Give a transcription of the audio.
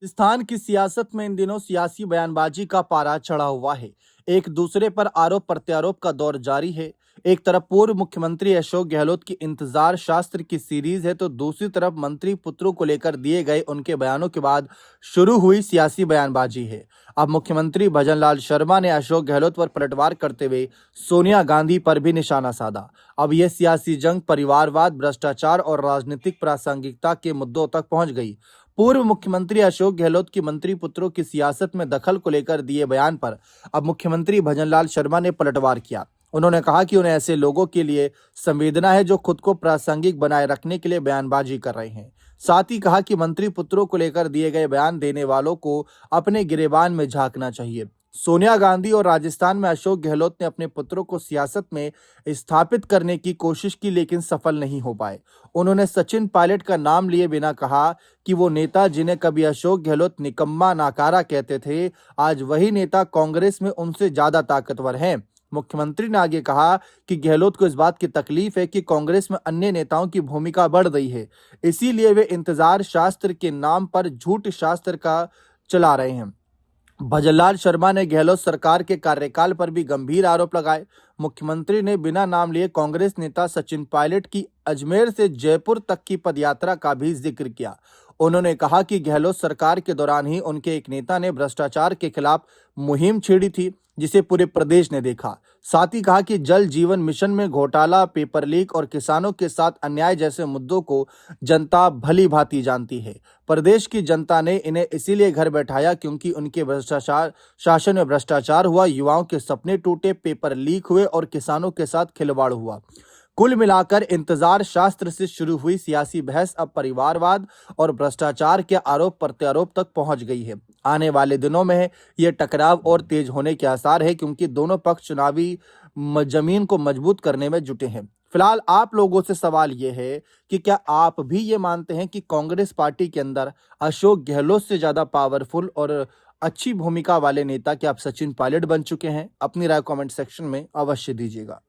राजस्थान की सियासत में इन दिनों सियासी बयानबाजी का पारा चढ़ा हुआ है। एक दूसरे पर आरोप प्रत्यारोप का दौर जारी है। एक तरफ पूर्व मुख्यमंत्री अशोक गहलोत की इंतजार शास्त्र की सीरीज है, तो दूसरी तरफ मंत्री पुत्रों को लेकर दिए गए उनके बयानों के बाद शुरू हुई सियासी बयानबाजी है। अब मुख्यमंत्री भजनलाल शर्मा ने अशोक गहलोत पर पलटवार करते हुए सोनिया गांधी पर भी निशाना साधा। अब यह सियासी जंग परिवारवाद, भ्रष्टाचार और राजनीतिक प्रासंगिकता के मुद्दों तक पहुंच गई। पूर्व मुख्यमंत्री अशोक गहलोत की मंत्री पुत्रों की सियासत में दखल को लेकर दिए बयान पर अब मुख्यमंत्री भजनलाल शर्मा ने पलटवार किया। उन्होंने कहा कि उन्हें ऐसे लोगों के लिए संवेदना है जो खुद को प्रासंगिक बनाए रखने के लिए बयानबाजी कर रहे हैं। साथ ही कहा कि मंत्री पुत्रों को लेकर दिए गए बयान देने वालों को अपने गिरेबान में झांकना चाहिए। सोनिया गांधी और राजस्थान में अशोक गहलोत ने अपने पुत्रों को सियासत में स्थापित करने की कोशिश की, लेकिन सफल नहीं हो पाए। उन्होंने सचिन पायलट का नाम लिए बिना कहा कि वो नेता जिन्हें कभी अशोक गहलोत निकम्मा नाकारा कहते थे, आज वही नेता कांग्रेस में उनसे ज्यादा ताकतवर हैं। मुख्यमंत्री ने आगे कहा कि गहलोत को इस बात की तकलीफ है कि कांग्रेस में अन्य नेताओं की भूमिका बढ़ रही है, इसीलिए वे इंतजार शास्त्र के नाम पर झूठ शास्त्र का चला रहे हैं। भजनलाल शर्मा ने गहलोत सरकार के कार्यकाल पर भी गंभीर आरोप लगाए। मुख्यमंत्री ने बिना नाम लिए कांग्रेस नेता सचिन पायलट की अजमेर से जयपुर तक की पदयात्रा का भी जिक्र किया। उन्होंने कहा कि गहलोत सरकार के दौरान ही उनके एक नेता ने भ्रष्टाचार के खिलाफ मुहिम छेड़ी थी, जिसे पूरे प्रदेश ने देखा। साथ ही कहा कि जल जीवन मिशन में घोटाला, पेपर लीक और किसानों के साथ अन्याय जैसे मुद्दों को जनता भली भांति जानती है। प्रदेश की जनता ने इन्हें इसीलिए घर बैठाया क्योंकि उनके भ्रष्टाचार शासन में भ्रष्टाचार हुआ, युवाओं के सपने टूटे, पेपर लीक हुए और किसानों के साथ खिलवाड़ हुआ। कुल मिलाकर इंतजार शास्त्र से शुरू हुई सियासी बहस अब परिवारवाद और भ्रष्टाचार के आरोप प्रत्यारोप तक पहुंच गई है। आने वाले दिनों में यह टकराव और तेज होने के आसार है, क्योंकि दोनों पक्ष चुनावी जमीन को मजबूत करने में जुटे हैं। फिलहाल आप लोगों से सवाल यह है कि क्या आप भी ये मानते हैं कि कांग्रेस पार्टी के अंदर अशोक गहलोत से ज्यादा पावरफुल और अच्छी भूमिका वाले नेता क्या आप सचिन पायलट बन चुके हैं? अपनी राय कमेंट सेक्शन में अवश्य दीजिएगा।